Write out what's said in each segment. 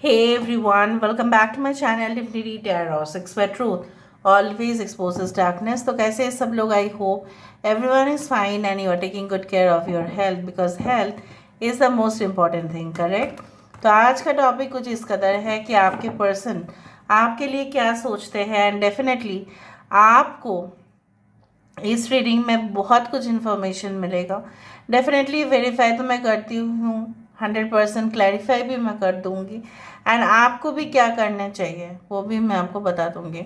Hey everyone, welcome back to my channel Divinity Tarot 6 where truth always exposes darkness. तो कैसे हैं सब लोग? I hope everyone is fine and you are taking good care of your health because health is the most important thing, correct? तो आज का topic कुछ इस कदर है कि आपके पर्सन आपके लिए क्या सोचते हैं एंड डेफिनेटली आपको इस रीडिंग में बहुत कुछ इन्फॉर्मेशन मिलेगा। डेफिनेटली वेरीफाई तो मैं करती हूँ, 100% क्लैरिफाई भी मैं कर दूँगी एंड आपको भी क्या करना चाहिए वो भी मैं आपको बता दूँगी।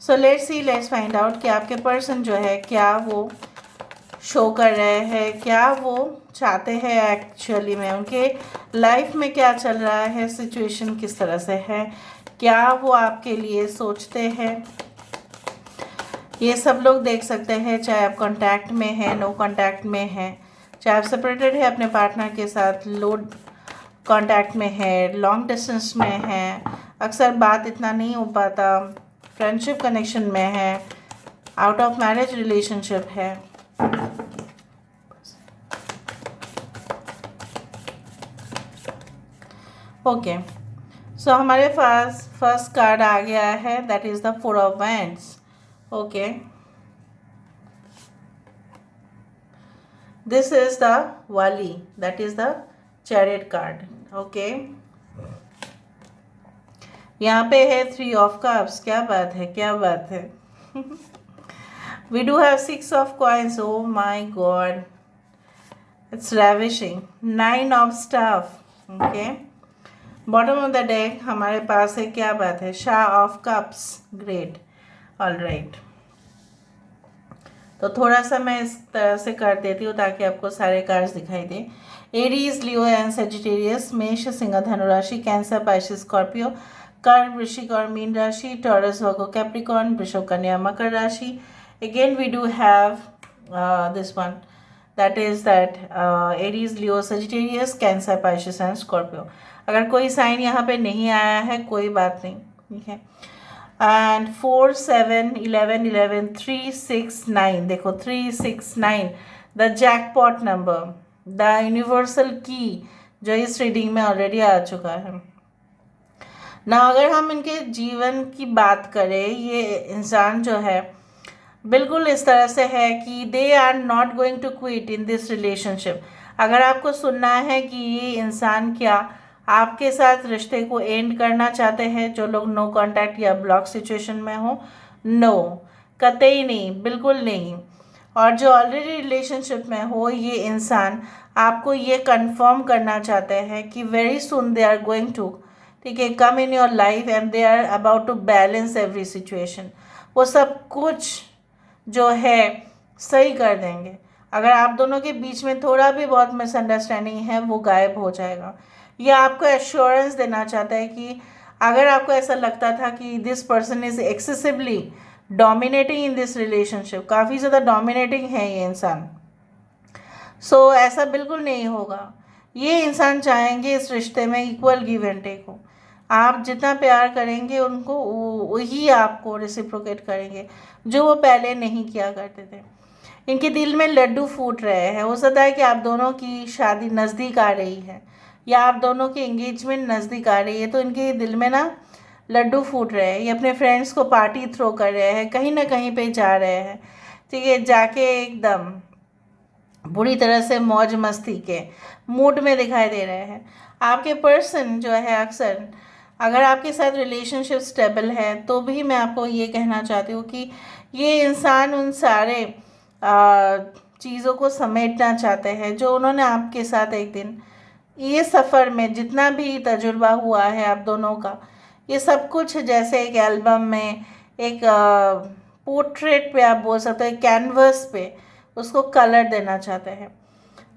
सो लेट्स फाइंड आउट कि आपके पर्सन जो है क्या वो शो कर रहे हैं, क्या वो चाहते हैं एक्चुअली में, उनके लाइफ में क्या चल रहा है, सिचुएशन किस तरह से है, क्या वो आपके लिए सोचते हैं, ये सब लोग देख सकते हैं। चाहे आप कांटेक्ट में हैं, नो कांटेक्ट में हैं, चाहे आप सेपरेटेड है अपने पार्टनर के साथ, लो कांटेक्ट में है, लॉन्ग डिस्टेंस में है, अक्सर बात इतना नहीं हो पाता, फ्रेंडशिप कनेक्शन में है, आउट ऑफ मैरिज रिलेशनशिप है। ओके, सो हमारे पास फर्स्ट कार्ड आ गया है, that is the 4 of wands. Okay, this is the Wali, that is the Chariot card. Okay, यहाँ पे है 3 of Cups। क्या बात है, क्या बात है। We do have 6 of Coins. Oh my God, it's ravishing. 9 of Staff. Okay, bottom of the deck हमारे पास है, क्या बात है, Shah of Cups. Great. All right, तो थोड़ा सा मैं इस तरह से कर देती हूँ ताकि आपको सारे कार्ड्स दिखाई दें। एरीज, लियो एंड सेजिटेरियस, मेष, सिंह, धनु राशि, कैंसर, पाइसेस, स्कॉर्पियो, कर्क, वृश्चिक और मीन राशि, टॉरस, वर्गो, कैप्रिकॉर्न, वृषभ, कन्या, मकर राशि। Again we do have this one, that is that Aries, Leo, Sagittarius, Cancer, Pisces and Scorpio. अगर कोई साइन यहाँ पे नहीं आया है कोई बात नहीं, ठीक है। एंड 4 7 11 11 3 6 9, देखो 3 6 9, the jackpot number, the universal की जो इस रीडिंग में ऑलरेडी आ चुका है ना। अगर हम इनके जीवन की बात करें, ये इंसान जो है बिल्कुल इस तरह से है कि they are not going to quit in this relationship. अगर आपको सुनना है कि ये इंसान क्या आपके साथ रिश्ते को एंड करना चाहते हैं, जो लोग नो कांटेक्ट या ब्लॉक सिचुएशन में हो, नो, कतई नहीं, बिल्कुल नहीं। और जो ऑलरेडी रिलेशनशिप में हो, ये इंसान आपको ये कंफर्म करना चाहते हैं कि very soon they are going to, ठीक है, come in your life and they are about to balance every situation. वो सब कुछ जो है सही कर देंगे। अगर आप दोनों के बीच में थोड़ा भी बहुत मिसअंडरस्टैंडिंग है वो गायब हो जाएगा। ये आपको एश्योरेंस देना चाहता है कि अगर आपको ऐसा लगता था कि this person is excessively dominating in this relationship, काफ़ी ज़्यादा डोमिनेटिंग है ये इंसान, सो ऐसा बिल्कुल नहीं होगा। ये इंसान चाहेंगे इस रिश्ते में इक्वल गिव एंड टेक हो। आप जितना प्यार करेंगे उनको वही आपको रेसिप्रोकेट करेंगे, जो वो पहले नहीं किया करते थे। इनके दिल में लड्डू फूट रहे हैं। हो सकता है कि आप दोनों की शादी नज़दीक आ रही है या आप दोनों की एंगेजमेंट नज़दीक आ रही है, तो इनके दिल में ना लड्डू फूट रहे हैं। ये अपने फ्रेंड्स को पार्टी थ्रो कर रहे हैं, कहीं ना कहीं पे जा रहे हैं, ठीक है, जाके एकदम बुरी तरह से मौज मस्ती के मूड में दिखाई दे रहे हैं। आपके पर्सन जो है अक्सर, अगर आपके साथ रिलेशनशिप स्टेबल है तो भी मैं आपको ये कहना चाहती हूँ कि ये इंसान उन सारे चीज़ों को समेटना चाहते हैं जो उन्होंने आपके साथ एक दिन ये सफ़र में जितना भी तजुर्बा हुआ है आप दोनों का, ये सब कुछ जैसे एक एल्बम में, एक पोर्ट्रेट पे आप बोल सकते हैं, कैनवस पे उसको कलर देना चाहते हैं।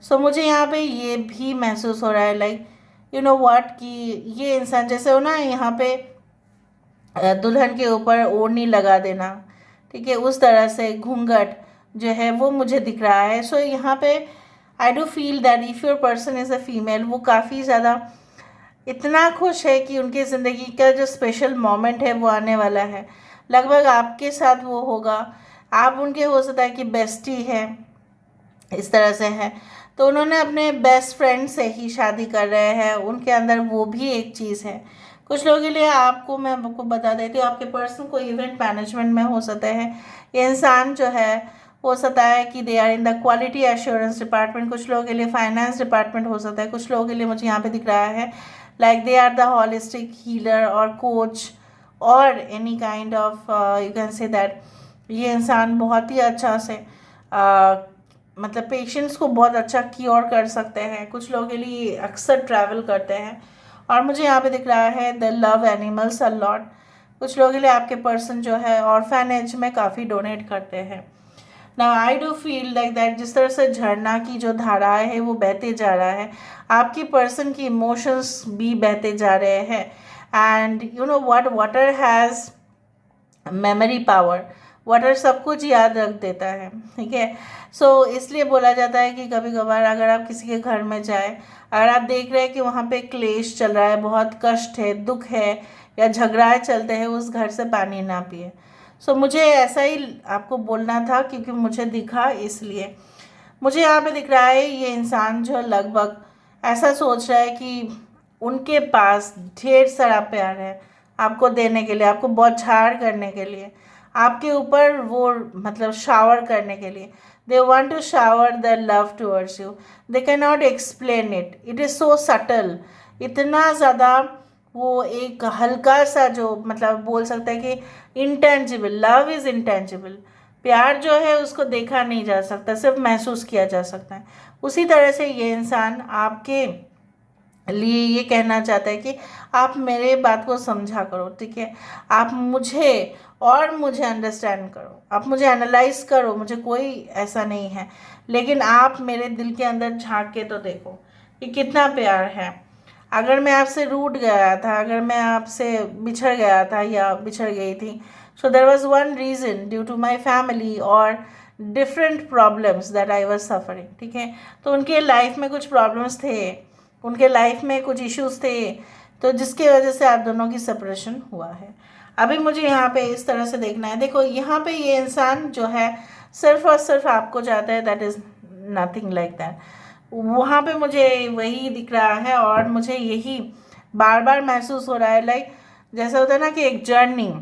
सो मुझे यहाँ पे ये भी महसूस हो रहा है, लाइक यू नो व्हाट, कि ये इंसान जैसे हो ना, यहाँ पे दुल्हन के ऊपर ओढ़नी लगा देना, ठीक है, उस तरह से घूंघट जो है वो मुझे दिख रहा है। सो यहाँ पे I do feel that if your person is a female, वो काफ़ी ज़्यादा इतना खुश है कि उनकी ज़िंदगी का जो स्पेशल मोमेंट है वो आने वाला है। लगभग आपके साथ वो होगा, आप उनके हो सकता है कि बेस्टी है, इस तरह से है। तो उन्होंने अपने बेस्ट फ्रेंड से ही शादी कर रहे हैं, उनके अंदर वो भी एक चीज़ है। कुछ लोगों के लिए मैं आपको बता देती हूँ, आपके पर्सन को इवेंट मैनेजमेंट में हो सकता है। ये इंसान जो है हो सकता है कि they are in the quality assurance department, कुछ लोगों के लिए फाइनेंस डिपार्टमेंट हो सकता है, कुछ लोगों के लिए मुझे यहाँ पे दिख रहा है like they are the holistic healer और कोच और any kind of you can say that ये इंसान बहुत ही अच्छा से मतलब पेशेंट्स को बहुत अच्छा क्योर कर सकते हैं। कुछ लोगों के लिए अक्सर ट्रैवल करते हैं। और मुझे यहाँ पे दिख रहा है the love animals a lot. कुछ लोगों के लिए आपके पर्सन जो है ऑर्फेनेज में काफ़ी डोनेट करते हैं। Now I do feel like that जिस तरह से झरना की जो धाराएं है वो बहते जा रहा है, आपकी पर्सन की इमोशंस भी बहते जा रहे हैं। And you know what, water has memory power. Water सब कुछ याद रख देता है, ठीक है। सो इसलिए बोला जाता है कि कभी कभार अगर आप किसी के घर में जाए, अगर आप देख रहे हैं कि वहाँ पे क्लेश चल रहा है, बहुत कष्ट है, दुख है या झगड़ाएं चलते हैं, उस घर से पानी ना पिए। सो मुझे ऐसा ही आपको बोलना था क्योंकि मुझे दिखा, इसलिए मुझे यहाँ पे दिख रहा है ये इंसान जो लगभग ऐसा सोच रहा है कि उनके पास ढेर सारा प्यार है आपको देने के लिए, आपको बौछार करने के लिए, आपके ऊपर वो मतलब शावर करने के लिए। They want to shower the love towards you, they can not explain it, it is so subtle. इतना ज़्यादा वो एक हल्का सा जो मतलब बोल सकते हैं कि इंटेंजिबल, लव इज़ इंटेंजिबल। प्यार जो है उसको देखा नहीं जा सकता, सिर्फ महसूस किया जा सकता है। उसी तरह से ये इंसान आपके लिए ये कहना चाहता है कि आप मेरे बात को समझा करो, ठीक है। आप मुझे अंडरस्टैंड करो, आप मुझे एनालाइज करो, मुझे कोई ऐसा नहीं है, लेकिन आप मेरे दिल के अंदर झांक के तो देखो कि कितना प्यार है। अगर मैं आपसे रूठ गया था, अगर मैं आपसे बिछड़ गया था या बिछड़ गई थी, so there was one reason due to my family और different problems that I was suffering, ठीक है। तो उनके लाइफ में कुछ प्रॉब्लम्स थे, उनके लाइफ में कुछ इश्यूज थे, तो जिसकी वजह से आप दोनों की सेपरेशन हुआ है। अभी मुझे यहाँ पे इस तरह से देखना है, देखो यहाँ पे ये इंसान जो है सिर्फ और सिर्फ आपको चाहता है, that is nothing like that. वहाँ पे मुझे वही दिख रहा है और मुझे यही बार बार महसूस हो रहा है, लाइक जैसा होता है ना कि एक जर्नी,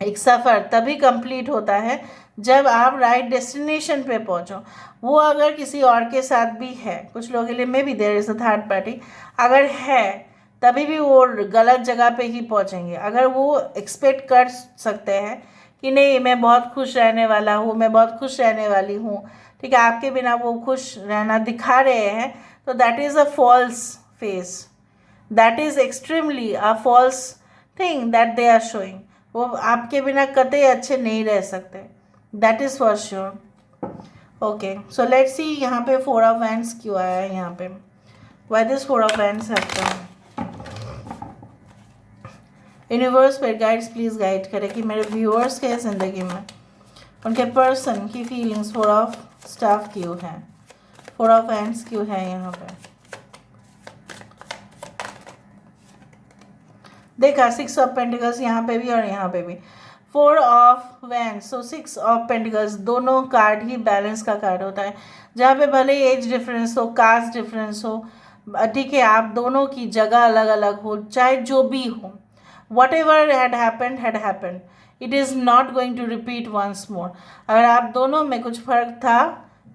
एक सफ़र तभी कंप्लीट होता है जब आप राइट डेस्टिनेशन पे पहुंचो। वो अगर किसी और के साथ भी है, कुछ लोगों के लिए maybe there is a third party, अगर है तभी भी वो गलत जगह पे ही पहुंचेंगे। अगर वो एक्सपेक्ट कर सकते हैं कि नहीं मैं बहुत खुश रहने वाला हूँ, मैं बहुत खुश रहने वाली हूँ, ठीक है, आपके बिना वो खुश रहना दिखा रहे हैं, तो that is a false face, that is extremely a false thing that they are showing. वो आपके बिना कतई अच्छे नहीं रह सकते, that is for sure. Okay, so let's see यहाँ पे 4 ऑफ वैंड्स क्यों आया है यहाँ पे, why this 4 of wands have come. Universe पर गाइड्स प्लीज़ गाइड करें कि मेरे व्यूअर्स के ज़िंदगी में उनके पर्सन की फीलिंग्स 4 ऑफ स्टाफ क्यों है, 4 ऑफ वैंड्स क्यों है यहाँ पे। देखा 6 ऑफ पेंटिकल्स यहाँ पे भी और यहाँ पे भी 4 of wands, so 6 of pentacles, दोनों कार्ड ही बैलेंस का कार्ड होता है, जहाँ पे भले एज डिफरेंस हो, कास्ट डिफरेंस हो, ठीक है, आप दोनों की जगह अलग अलग हो, चाहे जो भी हो, whatever had happened, it is not going to repeat once more. अगर आप दोनों में कुछ फ़र्क था,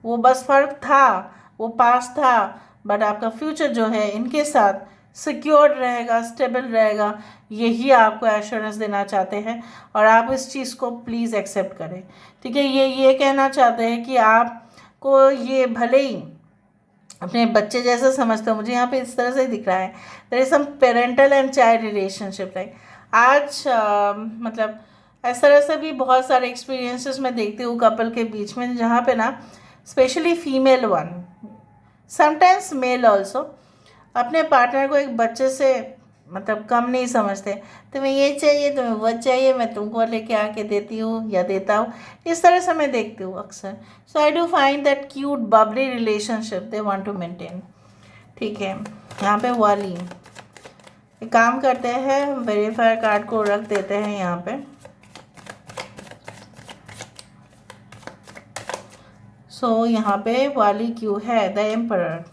वो बस फ़र्क था, वो पास था, बट आपका फ्यूचर जो है इनके साथ सिक्योर रहेगा, स्टेबल रहेगा, यही आपको एश्योरेंस देना चाहते हैं और आप इस चीज़ को प्लीज़ एक्सेप्ट करें, ठीक है। ये कहना चाहते हैं कि आपको ये भले ही अपने बच्चे जैसा समझते हो, मुझे यहाँ पे इस तरह से दिख रहा है, there is some parental and child relationship, like आज मतलब इस तरह से भी बहुत सारे एक्सपीरियंसेस मैं देखती हूँ कपल के बीच में, जहाँ पे ना specially female one, sometimes male also, अपने पार्टनर को एक बच्चे से मतलब कम नहीं समझते। तुम्हें ये चाहिए, तुम्हें वो चाहिए, मैं तुमको लेके आके देती हूँ या देता हूँ, इस तरह से मैं देखती हूँ अक्सर। So I do find that cute bubbly relationship they want to maintain, ठीक है। यहाँ पे वाली एक काम करते हैं, वेरीफायर कार्ड को रख देते हैं यहाँ पे। सो यहाँ पे वाली क्यों है? The emperor.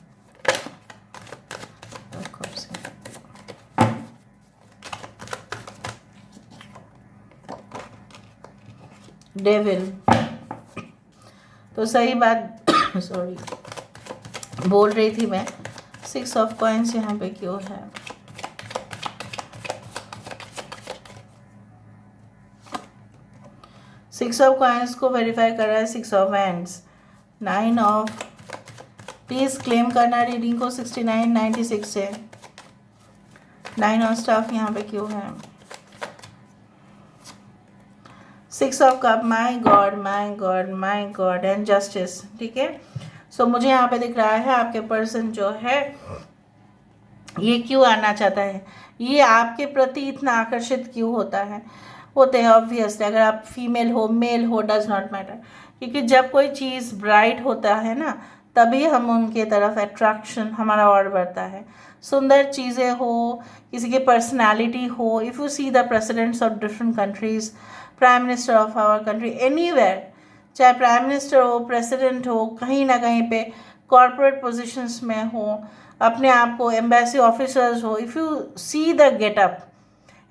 डेविल। तो सही बात सॉरी बोल रही थी मैं। 6 ऑफ कॉइंस यहाँ पे क्यों है? सिक्स ऑफ कॉइंस को वेरीफाई कर रहा है 6 of hands. 9 of, please claim करना रीडिंग को 69 96 से। 9 ऑफ स्टाफ यहाँ पे क्यों है? 6 of cup, my God my God my God, and justice. ठीक है, सो मुझे यहाँ पे दिख रहा है आपके पर्सन जो है ये क्यों आना चाहता है, ये आपके प्रति इतना आकर्षित क्यों होता है? होते हैं ऑब्वियसली, अगर आप फीमेल हो मेल हो डज नॉट मैटर, क्योंकि जब कोई चीज़ ब्राइट होता है ना तभी हम उनके तरफ अट्रैक्शन हमारा और बढ़ता है। सुंदर चीज़ें हो, किसी की पर्सनालिटी हो, if you see the presidents of different countries, prime minister of our country, anywhere, चाहे प्राइम मिनिस्टर हो, प्रेसिडेंट हो, कहीं ना कहीं पे कॉरपोरेट पोजीशंस में हो, अपने आप को एम्बेसी ऑफिसर्स हो, if you see the getup,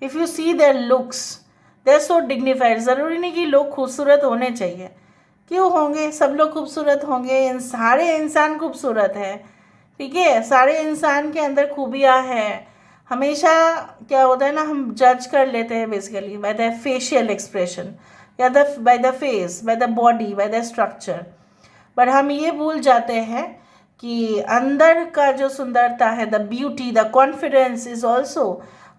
if you see their looks, they are so dignified. ज़रूरी नहीं कि लोग खूबसूरत होने चाहिए, क्यों होंगे, सब लोग खूबसूरत होंगे, सारे इंसान खूबसूरत है। ठीक है, सारे इंसान के अंदर खूबियाँ हैं। हमेशा क्या होता है ना, हम जज कर लेते हैं basically by the facial expression या by the face, by the body, by the structure, but हम ये भूल जाते हैं कि अंदर का जो सुंदरता है, the beauty, the confidence is also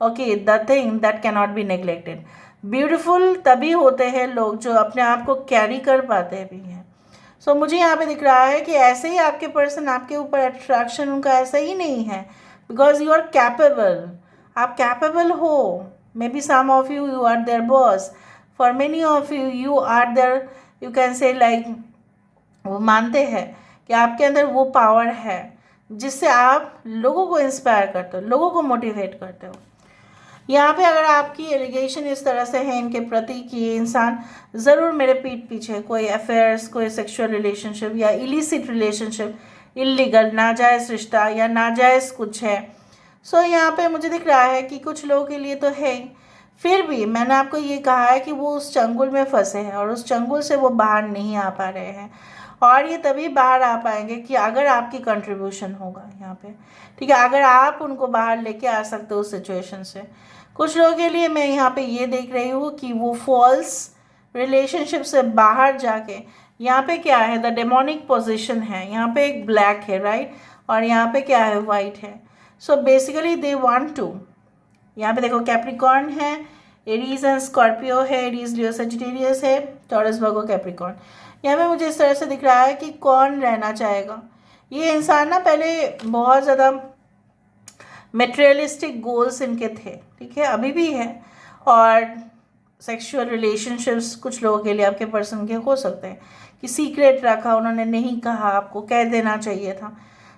okay the thing that cannot be neglected. Beautiful तभी होते हैं लोग जो अपने आप को कैरी कर पाते भी हैं। सो मुझे यहाँ पे दिख रहा है कि ऐसे ही आपके पर्सन, आपके ऊपर अट्रैक्शन उनका ऐसा ही नहीं है, बिकॉज यू आर कैपेबल, आप कैपेबल हो। Maybe some of you are their boss, for many of you are their, you can say like, वो मानते हैं कि आपके अंदर वो पावर है जिससे आप लोगों को इंस्पायर करते हो, लोगों को मोटिवेट करते हो। यहाँ पे अगर आपकी एलिगेशन इस तरह से है इनके प्रति कि ये इंसान ज़रूर मेरे पीठ पीछे कोई अफेयर्स, कोई सेक्सुअल रिलेशनशिप या इलिसिट रिलेशनशिप, इलीगल नाजायज़ रिश्ता या नाजायज़ कुछ है, सो यहाँ पे मुझे दिख रहा है कि कुछ लोगों के लिए तो है, फिर भी मैंने आपको ये कहा है कि वो उस चंगुल में फंसे हैं और उस चंगुल से वो बाहर नहीं आ पा रहे हैं, और ये तभी बाहर आ पाएंगे कि अगर आपकी कंट्रीब्यूशन होगा यहाँ पे। ठीक है, अगर आप उनको बाहर लेके आ सकते हो उस सिचुएशन से। कुछ लोगों के लिए मैं यहाँ पे ये देख रही हूँ कि वो फॉल्स रिलेशनशिप से बाहर जाके, यहाँ पे क्या है, द डेमोनिक पोजीशन है, यहाँ पे एक ब्लैक है राइट, और यहाँ पे क्या है, वाइट है। So basically they want to, यहाँ पे देखो कैप्रिकॉर्न है, एरीज एंड स्कॉर्पियो है, एरीज लियो सजिटेरियस है, टॉरस वर्गो कैप्रिकॉर्न। यहाँ पे मुझे इस तरह से दिख रहा है कि कौन रहना चाहेगा। ये इंसान ना पहले बहुत ज़्यादा मेटेरियलिस्टिक गोल्स इनके थे, ठीक है, अभी भी है, और सेक्सुअल रिलेशनशिप्स कुछ लोगों के लिए आपके पर्सन के हो सकते हैं कि सीक्रेट रखा, उन्होंने नहीं कहा, आपको कह देना चाहिए था।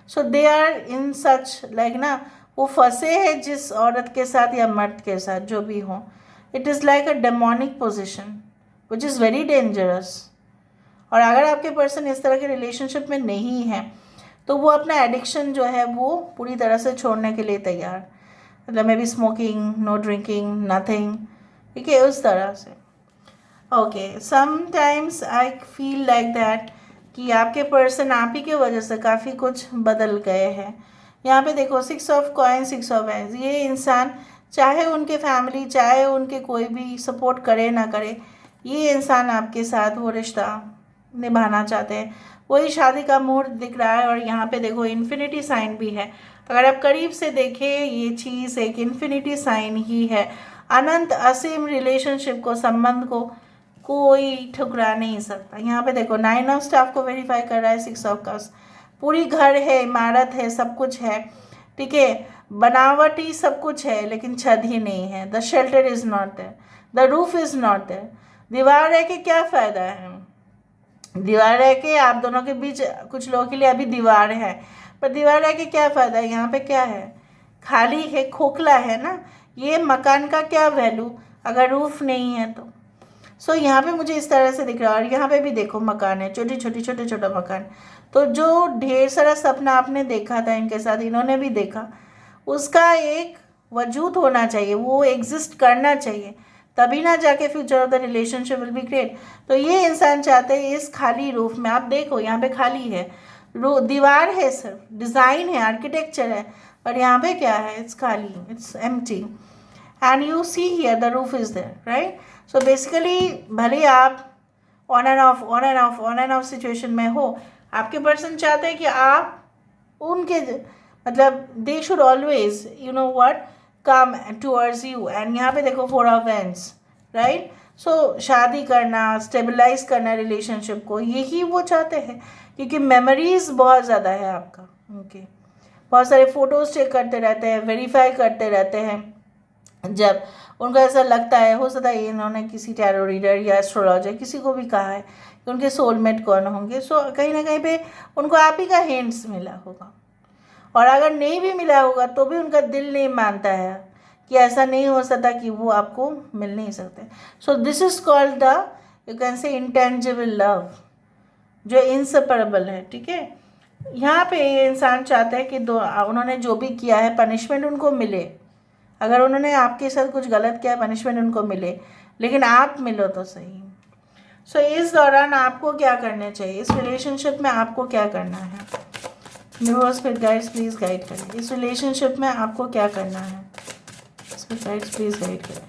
सो दे आर इन सच लाइक ना, वो फंसे हैं जिस औरत के साथ या मर्द के साथ जो भी हो, it is like a demonic position which is very dangerous. और अगर आपके पर्सन इस तरह के रिलेशनशिप में नहीं है तो वो अपना एडिक्शन जो है वो पूरी तरह से छोड़ने के लिए तैयार, मतलब maybe smoking, no drinking, nothing, ठीक है, उस तरह से। Okay, sometimes I feel like that कि आपके पर्सन आप ही के वजह से काफ़ी कुछ बदल गए हैं। यहाँ पे देखो 6 ऑफ कॉइन, 6 ऑफ हैंड्स, ये इंसान चाहे उनके फैमिली, चाहे उनके कोई भी सपोर्ट करे ना करे, ये इंसान आपके साथ वो रिश्ता निभाना चाहते हैं, वही शादी का मुहूर्त दिख रहा है। और यहाँ पे देखो इन्फिनिटी साइन भी है, अगर आप करीब से देखें ये चीज़ एक इन्फिनिटी साइन ही है। अनंत असीम रिलेशनशिप को, संबंध को कोई ठुकरा नहीं सकता। यहाँ पे देखो 9 ऑफ स्टाफ को वेरीफाई कर रहा है 6 ऑफ कप्स, पूरी घर है, इमारत है, सब कुछ है, ठीक है, बनावटी सब कुछ है, लेकिन छत ही नहीं है। The shelter is not there, the roof is not there. दीवार है कि क्या फ़ायदा है, दीवार है कि आप दोनों के बीच, कुछ लोगों के लिए अभी दीवार है, पर दीवार है कि क्या फ़ायदा है, यहाँ पे क्या है, खाली है, खोखला है ना। ये मकान का क्या वैल्यू अगर रूफ नहीं है तो। सो यहाँ पे मुझे इस तरह से दिख रहा है, और यहाँ पे भी देखो मकान है, छोटे छोटा मकान। तो जो ढेर सारा सपना आपने देखा था इनके साथ, इन्होंने भी देखा, उसका एक वजूद होना चाहिए, वो एग्जिस्ट करना चाहिए, तभी ना जाके future of the relationship will be great. तो ये इंसान चाहते हैं इस खाली रूफ में, आप देखो यहाँ पे खाली है, दीवार है, सिर्फ डिज़ाइन है, आर्किटेक्चर है, पर यहाँ पे क्या है, इट्स खाली, it's empty, and you see here the roof is there, right. So basically भले आप ऑन एंड ऑफ सिचुएशन में हो, आपके पर्सन चाहते हैं कि आप उनके मतलब they should always you know what come towards you, and यहाँ पे देखो 4 ऑफ वैंड्स, राइट। सो शादी करना, स्टेबलाइज करना रिलेशनशिप को, यही वो चाहते हैं, क्योंकि मेमोरीज बहुत ज़्यादा है आपका उनके, बहुत सारे फ़ोटोज़ चेक करते रहते हैं, वेरीफाई करते रहते हैं। जब उनको ऐसा लगता है, हो सकता है इन्होंने किसी टैरो रीडर या एस्ट्रोलॉजर किसी को भी कहा है कि उनके सोलमेट कौन होंगे, सो कहीं ना कहीं पे उनको आप ही का हिंट्स मिला होगा, और अगर नहीं भी मिला होगा तो भी उनका दिल नहीं मानता है कि ऐसा नहीं हो सकता कि वो आपको मिल नहीं सकते। So this is called the you can से इंटेंजिबल लव, जो इनसेपरेबल है, ठीक है। यहाँ पे ये इंसान चाहता है कि उन्होंने जो भी किया है पनिशमेंट उनको मिले, अगर उन्होंने आपके साथ कुछ गलत किया है पनिशमेंट उनको मिले, लेकिन आप मिलो तो सही। सो इस दौरान आपको क्या करना चाहिए, इस रिलेशनशिप में आपको क्या करना है, यूनिवर्स फिर गाइड्स प्लीज़ गाइड करें, इस रिलेशनशिप में आपको क्या करना है, स्पिरिट गाइड्स प्लीज़ गाइड करें।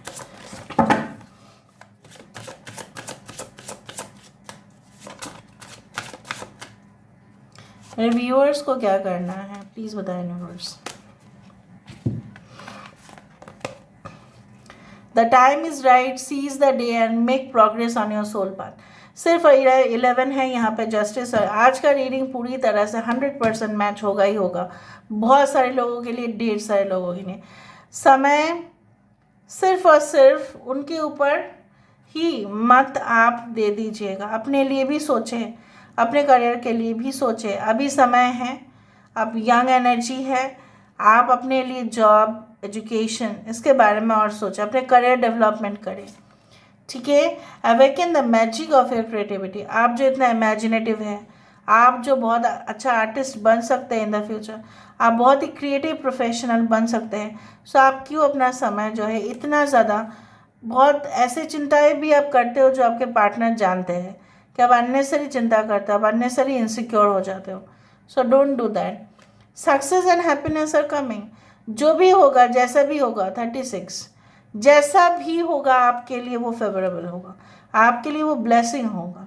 मेरे व्यूअर्स को क्या करना है प्लीज़ बताएं universe. The time is right, seize the day and make progress on your soul path. सिर्फ 11 है यहाँ पे जस्टिस। आज का रीडिंग पूरी तरह से 100% मैच होगा ही होगा, बहुत सारे लोगों के लिए, ढेर सारे लोगों के लिए। समय सिर्फ और सिर्फ उनके ऊपर ही मत आप दे दीजिएगा, अपने लिए भी सोचें, अपने करियर के लिए भी सोचें, अभी समय है, अब यंग एनर्जी है, आप अपने लिए जॉब, एजुकेशन, इसके बारे में और सोचें, अपने करियर डेवलपमेंट करें, ठीक है। Awaken the magic of your creativity, आप जो इतना इमेजिनेटिव है, आप जो बहुत अच्छा आर्टिस्ट बन सकते हैं इन द फ्यूचर, आप बहुत ही क्रिएटिव प्रोफेशनल बन सकते हैं। सो आप क्यों अपना समय जो है इतना ज़्यादा, बहुत ऐसे चिंताएं भी आप करते हो जो आपके पार्टनर जानते हैं कि आप अननेसरी चिंता करते हो, आप अननेसरी इनसिक्योर हो जाते हो। So don't do that. Success and happiness are coming, जो भी होगा, जैसा भी होगा, 36 जैसा भी होगा आपके लिए वो फेवरेबल होगा, आपके लिए वो ब्लेसिंग होगा।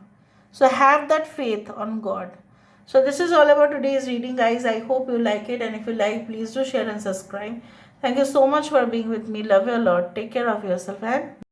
So have that faith on God. So this is all about today's reading, guys. I hope you like it, and if you like, please do share and subscribe. Thank you so much for being with me. Love you a lot. Take care of yourself and